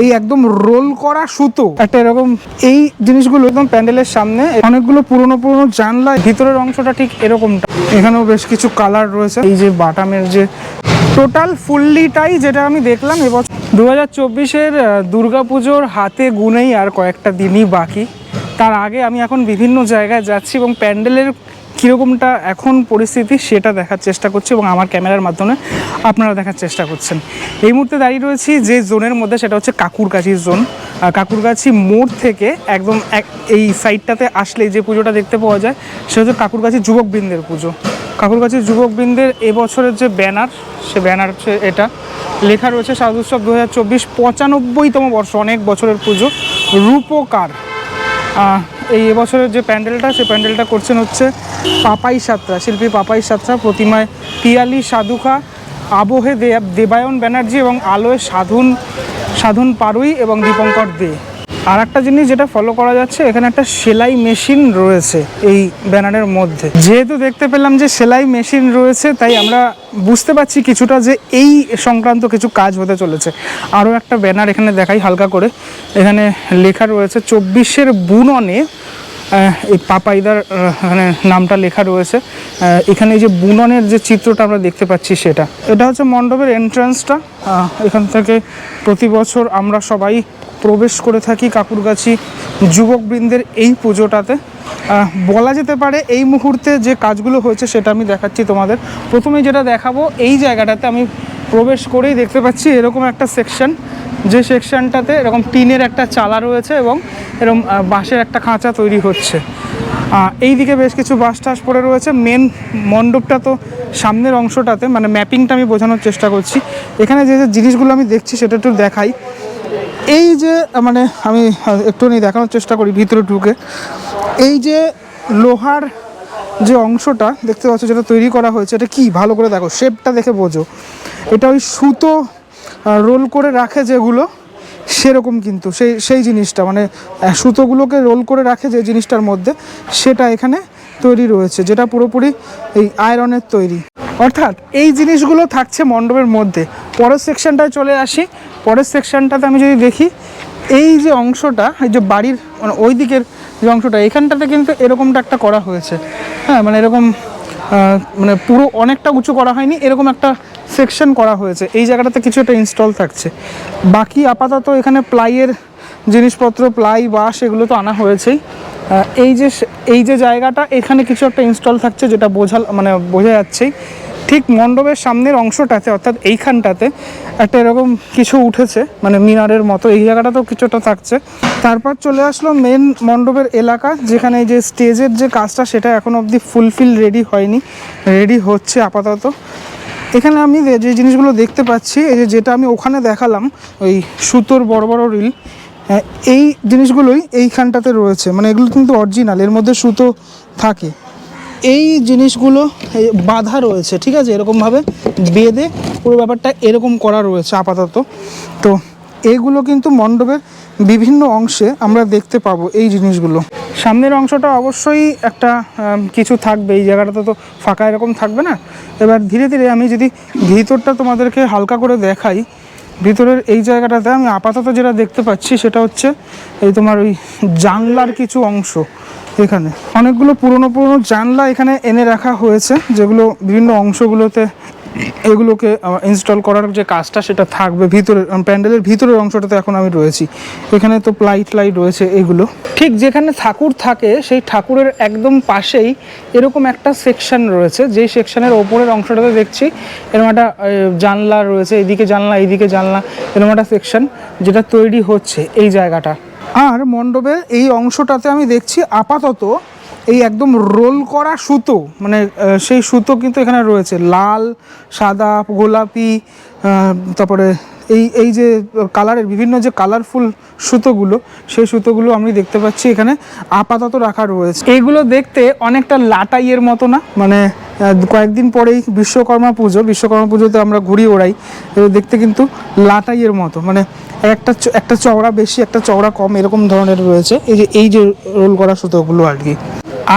এই একদম রোল করা সুতো একটা এরকম। এই জিনিসগুলো একদম প্যান্ডেলের সামনে অনেকগুলো পুরনো পুরনো জানলা, ভিতরের অংশটা ঠিক এরকমটা। এখানেও বেশ কিছু কালার রয়েছে। এই যে বাটামের যে টোটাল ফুললিটাই যেটা আমি দেখলাম এবছর 2024-এর দুর্গাপুজোর হাতে গুনেই আর কয়েকটা দিনই বাকি। তার আগে আমি এখন বিভিন্ন জায়গায় যাচ্ছি এবং প্যান্ডেলের কীরকমটা এখন পরিস্থিতি সেটা দেখার চেষ্টা করছি এবং আমার ক্যামেরার মাধ্যমে আপনারা দেখার চেষ্টা করছেন। এই মুহূর্তে দাঁড়িয়ে রয়েছি যে জোনের মধ্যে, সেটা হচ্ছে কাকুরগাছির জোন। কাকুরগাছি মোড় থেকে একদম এই সাইডটাতে আসলে যে পুজোটা দেখতে পাওয়া যায় সেটা হচ্ছে কাকুরগাছি যুবকবৃন্দের পুজো। কাকুরগাছির যুবকবৃন্দের এবছরের যে ব্যানার, সে ব্যানার হচ্ছে এটা, লেখা রয়েছে শারদোৎসব 2024 95তম বর্ষ, অনেক বছরের পুজো, রূপকার। এই এবছরের যে প্যান্ডেলটা, সেই প্যান্ডেলটা করছেন হচ্ছে পাপাই সাত্রা, শিল্পী পাপাই সাত্রা। প্রতিমায় পিয়ালি সাধুখা, আবহে দেবায়ন ব্যানার্জি এবং আলোয় সাধন পারুই এবং দীপঙ্কর দে। আর একটা জিনিস যেটা ফলো করা যাচ্ছে, এখানে একটা সেলাই মেশিন রয়েছে এই ব্যানারের মধ্যে। যেহেতু দেখতে পেলাম যে সেলাই মেশিন রয়েছে, তাই আমরা বুঝতে পারছি কিছুটা যে এই সংক্রান্ত কিছু কাজ হতে চলেছে। আরও একটা ব্যানার এখানে দেখাই হালকা করে। এখানে লেখা রয়েছে 24-এর বুননে, এই পাপাইদার এখানে নামটা লেখা রয়েছে। এখানে যে বুননের যে চিত্রটা আমরা দেখতে পাচ্ছি সেটা, এটা হচ্ছে মণ্ডপের এন্ট্রান্সটা। এখান থেকে প্রতি বছর আমরা সবাই প্রবেশ করে থাকি কাকুরগাছি যুবকবৃন্দের এই পুজোটাতে। বলা যেতে পারে এই মুহূর্তে যে কাজগুলো হয়েছে সেটা আমি দেখাচ্ছি তোমাদের। প্রথমেই যেটা দেখাবো, এই জায়গাটাতে আমি প্রবেশ করেই দেখতে পাচ্ছি এরকম একটা সেকশন, যে সেকশনটাতে এরকম টিনের একটা চালা রয়েছে এবং এরকম বাঁশের একটা খাঁচা তৈরি হচ্ছে। এই দিকে বেশ কিছু বাঁশ টাস পড়ে রয়েছে। মেন মণ্ডপটা তো সামনের অংশটাতে, মানে ম্যাপিংটা আমি বোঝানোর চেষ্টা করছি। এখানে যে যে জিনিসগুলো আমি দেখছি সেটা একটু দেখাই। এই যে মানে আমি একটুখানি দেখানোর চেষ্টা করি ভিতরে ঢুকে। এই যে লোহার যে অংশটা দেখতে পাচ্ছ যেটা তৈরি করা হয়েছে, এটা কি ভালো করে দেখো, শেপটা দেখে বোঝো। এটা ওই সুতো রোল করে রাখে যেগুলো, সেরকম কিন্তু সেই জিনিসটা, মানে সুতোগুলোকে রোল করে রাখে যে জিনিসটার মধ্যে, সেটা এখানে তৈরি রয়েছে, যেটা পুরোপুরি এই আয়রনের তৈরি। অর্থাৎ এই জিনিসগুলো থাকছে মণ্ডপের মধ্যে। পরের সেকশনটায় চলে আসি। পরের সেকশনটাতে আমি যদি দেখি, এই যে অংশটা, এই যে বাড়ির মানে ওই দিকের যে অংশটা, এখানটাতে কিন্তু এরকমটা একটা করা হয়েছে। হ্যাঁ, মানে এরকম মানে পুরো অনেকটা উঁচু করা হয়নি, এরকম একটা সেকশন করা হয়েছে। এই জায়গাটাতে কিছু একটা ইনস্টল থাকছে। বাকি আপাতত এখানে প্লাইয়ের জিনিসপত্র, প্লাই বাঁশ এগুলো তো আনা হয়েছেই। এই যে জায়গাটা, এখানে কিছু একটা ইনস্টল থাকছে, যেটা বোঝা যাচ্ছেই। ঠিক মণ্ডপের সামনের অংশটাতে, অর্থাৎ এইখানটাতে একটা এরকম কিছু উঠেছে, মানে মিনারের মতো, এই জায়গাটাতেও কিছুটা থাকছে। তারপর চলে আসলো মেন মণ্ডপের এলাকা, যেখানে এই যে স্টেজের যে কাজটা, সেটা এখন অবধি ফুলফিল রেডি হয়নি, রেডি হচ্ছে আপাতত। এখানে আমি যে জিনিসগুলো দেখতে পাচ্ছি, এই যেটা আমি ওখানে দেখালাম, ওই সুতোর বড় বড় রিল, এই জিনিসগুলোই এইখানটাতে রয়েছে। মানে এগুলো কিন্তু অরিজিনাল, এর মধ্যে সুতো থাকে। এই জিনিসগুলো বাঁধা রয়েছে, ঠিক আছে, এরকমভাবে বেঁধে পুরো ব্যাপারটা এরকম করা রয়েছে আপাতত। তো এইগুলো কিন্তু মণ্ডপের বিভিন্ন অংশে আমরা দেখতে পাবো এই জিনিসগুলো। সামনের অংশটা অবশ্যই একটা কিছু থাকবে, এই জায়গাটাতে তো ফাঁকা এরকম থাকবে না। এবার ধীরে ধীরে আমি যদি ভিতরটা তোমাদেরকে হালকা করে দেখাই, ভিতরের এই জায়গাটাতে আমি আপাতত যেটা দেখতে পাচ্ছি সেটা হচ্ছে এই তোমার ওই জানলার কিছু অংশ। এখানে অনেকগুলো পুরনো জানলা এখানে এনে রাখা হয়েছে, যেগুলো বিভিন্ন অংশগুলোতে এগুলোকে ইনস্টল করার যে কাজটা সেটা থাকবে ভিতরে, প্যান্ডেলের ভিতরের অংশটাতে এখন আমি রয়েছি। এখানে তো প্লাই রয়েছে। এগুলো ঠিক যেখানে ঠাকুর থাকে, সেই ঠাকুরের একদম পাশেই এরকম একটা সেকশন রয়েছে, যেই সেকশনের ওপরের অংশটাতে দেখছি এরকম একটা জানলা রয়েছে, এইদিকে জানলা এইদিকে জানলা, এরকম একটা সেকশন যেটা তৈরি হচ্ছে এই জায়গাটা। আর মণ্ডপের এই অংশটাতে আমি দেখছি আপাতত এই একদম রোল করা সুতো, মানে সেই সুতো কিন্তু এখানে রয়েছে, লাল, সাদা, গোলাপি, তারপরে এই যে কালারের বিভিন্ন যে কালারফুল সুতোগুলো, সেই সুতোগুলো আমি দেখতে পাচ্ছি এখানে আপাতত রাখা রয়েছে। এইগুলো দেখতে অনেকটা লাটাইয়ের মতো না, মানে কয়েকদিন পরেই বিশ্বকর্মা পুজোতে আমরা ঘুড়ি ওড়াই, দেখতে কিন্তু লাটাইয়ের মতো, মানে একটা চওড়া বেশি, একটা চওড়া কম, এরকম ধরনের রয়েছে এই যে রোল করা সুতোগুলো আর কি।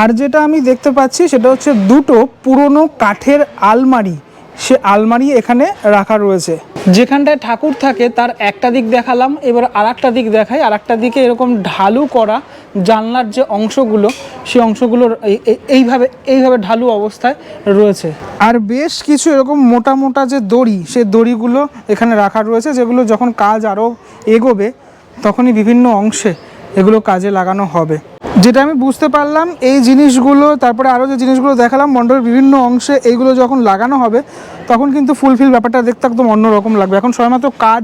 আর যেটা আমি দেখতে পাচ্ছি সেটা হচ্ছে দুটো পুরনো কাঠের আলমারি সে আলমারি এখানে রাখা রয়েছে। যেখানটায় ঠাকুর থাকে তার একটা দিক দেখালাম, এবার আর একটা দিক দেখাই। আর একটা দিকে এরকম ঢালু করা জানলার যে অংশগুলো, সেই অংশগুলো এইভাবে ঢালু অবস্থায় রয়েছে। আর বেশ কিছু এরকম মোটা মোটা যে দড়ি, সেই দড়িগুলো এখানে রাখা রয়েছে, যেগুলো যখন কাজ আরও এগোবে তখনই বিভিন্ন অংশে এগুলো কাজে লাগানো হবে। যেটা আমি বুঝতে পারলাম, এই জিনিসগুলো তারপরে আরও যে জিনিসগুলো দেখালাম মণ্ডপের বিভিন্ন অংশে, এইগুলো যখন লাগানো হবে তখন কিন্তু ফুলফিল ব্যাপারটা দেখতে একদম অন্যরকম লাগবে। এখন সবেমাত্র কাজ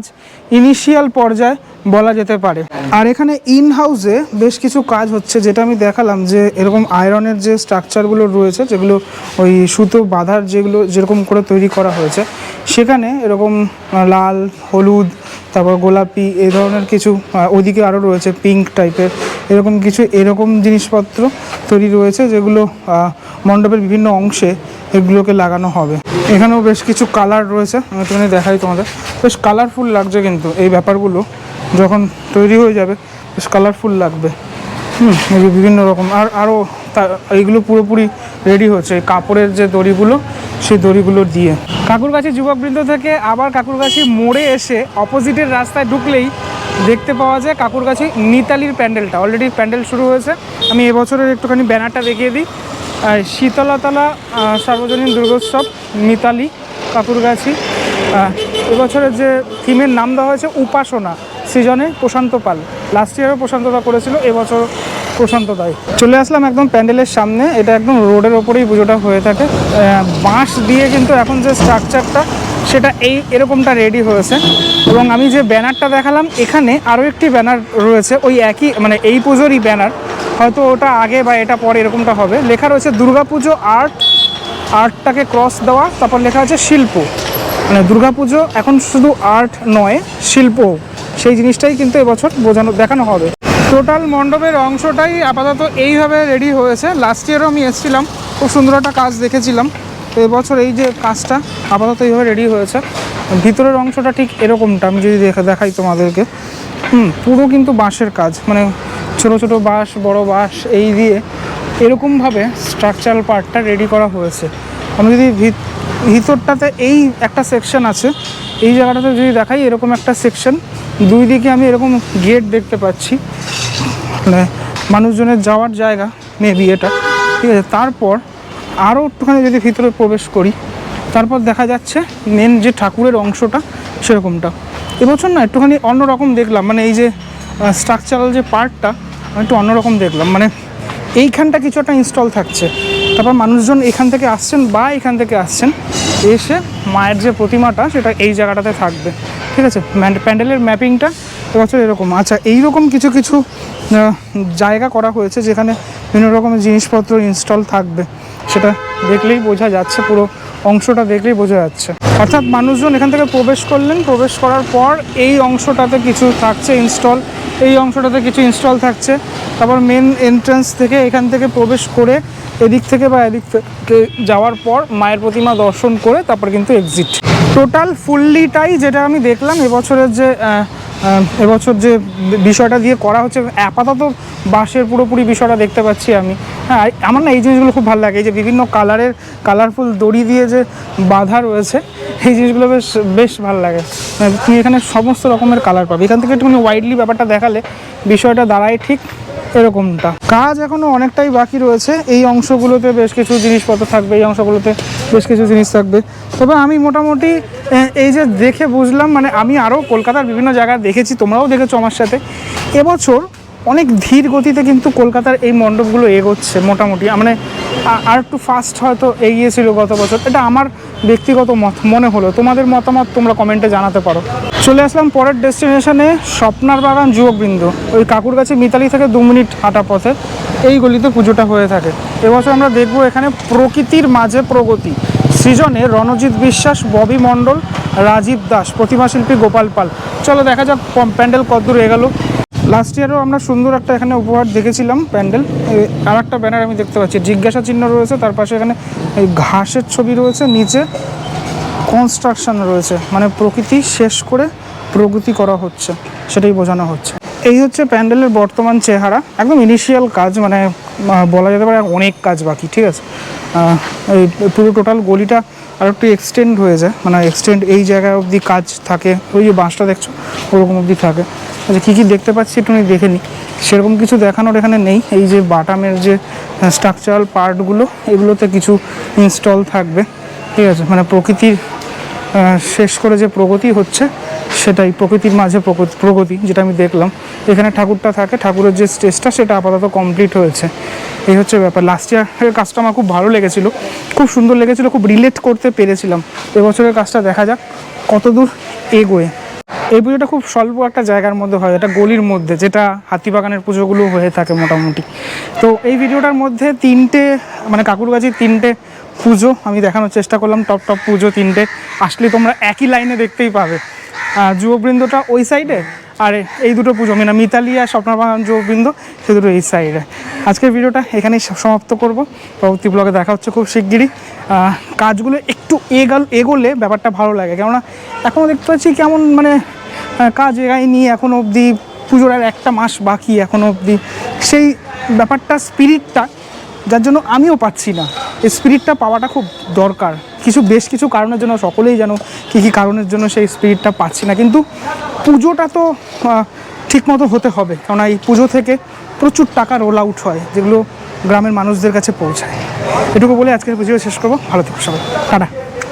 ইনিশিয়াল পর্যায়ে বলা যেতে পারে। আর এখানে ইন হাউসে বেশ কিছু কাজ হচ্ছে, যেটা আমি দেখালাম যে এরকম আয়রনের যে স্ট্রাকচারগুলো রয়েছে, যেগুলো ওই সুতো বাঁধার যেগুলো যেরকম করে তৈরি করা হয়েছে, সেখানে এরকম লাল, হলুদ, তারপর গোলাপি এই ধরনের কিছু, ওদিকে আরও রয়েছে পিঙ্ক টাইপের, এরকম কিছু এরকম জিনিসপত্র তৈরি রয়েছে, যেগুলো মণ্ডপের বিভিন্ন অংশে এগুলোকে লাগানো হবে। এখানেও বেশ কিছু কালার রয়েছে, আমি একটুখানি দেখাই তোমাদের। বেশ কালারফুল লাগছে, কিন্তু এই ব্যাপারগুলো যখন তৈরি হয়ে যাবে বেশ কালারফুল লাগবে। এই যে বিভিন্ন রকম আরও এইগুলো পুরোপুরি রেডি হচ্ছে এই কাপড়ের যে দড়িগুলো, সেই দড়িগুলো দিয়ে। কাকুরগাছি যুবকবৃন্দ থেকে আবার কাকুরগাছি মোড়ে এসে অপোজিটের রাস্তায় ঢুকলেই দেখতে পাওয়া যায় কাকুরগাছি মিতালির প্যান্ডেলটা। অলরেডি প্যান্ডেল শুরু হয়েছে। আমি এবছরের একটুখানি ব্যানারটা দেখিয়ে দিই। শীতলতলা সার্বজনীন দুর্গোৎসব মিতালি কাকুরগাছি। এবছরের যে থিমের নাম দেওয়া হয়েছে উপাসনা, সৃজনে প্রশান্ত পাল। লাস্ট ইয়ারও প্রশান্তদা করেছিল, এবছর প্রশান্ত দায়। চলে আসলাম একদম প্যান্ডেলের সামনে। এটা একদম রোডের ওপরেই পুজোটা হয়ে থাকে। বাঁশ দিয়ে কিন্তু এখন যে স্ট্রাকচারটা সেটা এরকমটা রেডি হয়েছে। এবং আমি যে ব্যানারটা দেখালাম, এখানে আরও একটি ব্যানার রয়েছে, ওই একই মানে এই পুজোরই ব্যানার, হয়তো ওটা আগে বা এটা পরে এরকমটা হবে। লেখা রয়েছে দুর্গাপুজো আর্টটাকে ক্রস দেওয়া, তারপর লেখা আছে শিল্প। মানে দুর্গাপুজো এখন শুধু আর্ট নয়, শিল্প, সেই জিনিসটাই কিন্তু এবছর দেখানো হবে। টোটাল মণ্ডপের অংশটাই আপাতত এইভাবে রেডি হয়েছে। লাস্ট ইয়ারও আমি এসেছিলাম, খুব সুন্দর একটা কাজ দেখেছিলাম। তো এবছর এই যে কাজটা আপাতত এইভাবে রেডি হয়েছে। ভিতরের অংশটা ঠিক এরকমটা আমি যদি দেখাই তোমাদেরকে, পুরো কিন্তু বাঁশের কাজ, মানে ছোট ছোট বাঁশ, বড় বাঁশ এই দিয়ে এরকমভাবে স্ট্রাকচারাল পার্টটা রেডি করা হয়েছে। আমি যদি ভিতরটাতে এই একটা সেকশন আছে, এই জায়গাটাতে যদি দেখাই, এরকম একটা সেকশন, দুই দিকে আমি এরকম গেট দেখতে পাচ্ছি, মানে মানুষজনের যাওয়ার জায়গা মেবি এটা, ঠিক আছে। তারপর আরও একটুখানি যদি ভিতরে প্রবেশ করি, তারপর দেখা যাচ্ছে মেন যে ঠাকুরের অংশটা সেরকমটা। এবছর না একটুখানি অন্যরকম দেখলাম, মানে এই যে স্ট্রাকচারাল যে পার্টটা আমি একটু অন্যরকম দেখলাম, মানে এইখানটা কিছু একটা ইনস্টল থাকছে, তারপর মানুষজন এখান থেকে আসছেন বা এখান থেকে আসছেন, এসে মায়ের যে প্রতিমাটা সেটা এই জায়গাটাতে থাকবে, ঠিক আছে। প্যান্ডেলের ম্যাপিংটা এবছর এরকম। আচ্ছা, এইরকম কিছু কিছু জায়গা করা হয়েছে যেখানে বিভিন্ন রকমের জিনিসপত্র ইনস্টল থাকবে, সেটা দেখলেই বোঝা যাচ্ছে, পুরো অংশটা দেখলেই বোঝা যাচ্ছে। অর্থাৎ মানুষজন এখান থেকে প্রবেশ করলেন, প্রবেশ করার পর এই অংশটাতে কিছু থাকছে ইনস্টল, এই অংশটাতে কিছু ইনস্টল থাকছে, তারপর মেন এন্ট্রান্স থেকে এখান থেকে প্রবেশ করে এদিক থেকে বা এদিক থেকে যাওয়ার পর মায়ের প্রতিমা দর্শন করে তারপর কিন্তু এক্সিট। টোটাল ফুললিটাই যেটা আমি দেখলাম এবছর যে বিষয়টা দিয়ে করা হচ্ছে, আপাতত বাঁশের পুরোপুরি বিষয়টা দেখতে পাচ্ছি আমি। হ্যাঁ, আমার না এই জিনিসগুলো খুব ভালো লাগে, এই যে বিভিন্ন কালারফুল দড়ি দিয়ে যে বাঁধা রয়েছে, এই জিনিসগুলো বেশ ভালো লাগে। তুমি এখানে সমস্ত রকমের কালার পাবে। এখান থেকে একটুখানি ওয়াইডলি ব্যাপারটা দেখালে বিষয়টা দাঁড়ায় ঠিক এরকমটা। কাজ এখনও অনেকটাই বাকি রয়েছে। এই অংশগুলোতে বেশ কিছু জিনিসপত্র থাকবে, এই অংশগুলোতে বেশ কিছু জিনিস থাকবে। তবে আমি মোটামুটি এই যে দেখে বুঝলাম, মানে আমি আরও কলকাতার বিভিন্ন জায়গায় দেখেছি, তোমরাও দেখেছো আমার সাথে, এবছর অনেক ধীর গতিতে কিন্তু কলকাতার এই মণ্ডপগুলো এগোচ্ছে মোটামুটি, মানে আর একটু ফাস্ট হয়তো এগিয়েছিল গত বছর, এটা আমার ব্যক্তিগত মনে হলো। তোমাদের মতামত তোমরা কমেন্টে জানাতে পারো। চলে আসলাম পরের ডেস্টিনেশনে, স্বপ্নার বাগান যুবকবৃন্দ। ওই কাকুরগাছি মিতালি থেকে 2 মিনিট হাঁটা পথে এই গলিতে পুজোটা হয়ে থাকে। এবছর আমরা দেখবো এখানে প্রকৃতির মাঝে প্রগতি, সৃজনে রণজিৎ বিশ্বাস, ববি মণ্ডল, রাজীব দাস, প্রতিমা শিল্পী গোপাল পাল। চলো দেখা যাক প্যান্ডেল কতদূর এগোলো। লাস্ট ইয়ারও আমরা সুন্দর একটা এখানে উপহার দেখেছিলাম প্যান্ডেল। আর একটা ব্যানার আমি দেখতে পাচ্ছি, জিজ্ঞাসা চিহ্ন রয়েছে, তার পাশে এখানে এই ঘাসের ছবি রয়েছে, নিচে কনস্ট্রাকশন রয়েছে, মানে প্রকৃতি শেষ করে প্রগতি করা হচ্ছে, সেটাই বোঝানো হচ্ছে। এই হচ্ছে প্যান্ডেলের বর্তমান চেহারা, একদম ইনিশিয়াল কাজ, মানে বলা যেতে পারে অনেক কাজ বাকি, ঠিক আছে। এই পুরো টোটাল গলিটা আর একটু এক্সটেন্ড হয়ে যায়, মানে এক্সটেন্ড এই জায়গায় অবধি কাজ থাকে, ওই যে বাঁশটা দেখছো ওরকম অবধি থাকে। আচ্ছা কী কী দেখতে পাচ্ছি একটু দেখে নিই। সেরকম কিছু দেখানোর এখানে নেই। এই যে বাটামের যে স্ট্রাকচারাল পার্টগুলো এগুলোতে কিছু ইনস্টল থাকবে, ঠিক আছে, মানে প্রকৃতির শেষ করে যে প্রগতি হচ্ছে সেটাই, প্রকৃতির মাঝে প্রগতি যেটা আমি দেখলাম। এখানে ঠাকুরটা থাকে, ঠাকুরের যে স্টেজটা সেটা আপাতত কমপ্লিট হয়েছে, এই হচ্ছে ব্যাপার। লাস্ট ইয়ারের কাজটা আমার খুব ভালো লেগেছিলো, খুব সুন্দর লেগেছিলো, খুব রিলেট করতে পেরেছিলাম। এবছরের কাজটা দেখা যাক কতদূর এগোয়। এই পুজোটা খুব স্বল্প একটা জায়গার মধ্যে হয়, এটা গলির মধ্যে, যেটা হাতিবাগানের পুজোগুলো হয়ে থাকে মোটামুটি। তো এই ভিডিওটার মধ্যে তিনটে মানে কাকুরগাছির তিনটে পুজো আমি দেখানোর চেষ্টা করলাম, টপ টপ পুজো তিনটে। আসলে তোমরা একই লাইনে দেখতেই পাবে, যুববৃন্দটা ওই সাইডে আর এই দুটো পুজো মানে মিতালি আর স্বপ্নবাগান যুববৃন্দ সে দুটো এই সাইডে। আজকের ভিডিওটা এখানেই সমাপ্ত করব, পরবর্তী ব্লগে দেখা হচ্ছে খুব শিগগিরই। কাজগুলো একটু এগোলে ব্যাপারটা ভালো লাগে, কেননা এখনও দেখতে পাচ্ছি কেমন মানে কাজ এগায়নি এখনও অবধি, পুজোর আর একটা মাস বাকি এখনও অবধি, সেই ব্যাপারটা স্পিরিটটা যার জন্য আমিও পাচ্ছি না। এই স্পিরিটটা পাওয়াটা খুব দরকার, বেশ কিছু কারণের জন্য, সকলেই জানো কী কী কারণের জন্য সেই স্পিরিটটা পাচ্ছি না। কিন্তু পুজোটা তো ঠিকমতো হতে হবে, কারণ এই পুজো থেকে প্রচুর টাকা রোল আউট হয়, যেগুলো গ্রামের মানুষদের কাছে পৌঁছায়। এটুকু বলে আজকের ভিডিও শেষ করবো। ভালো থেকো সবাই, টাটা।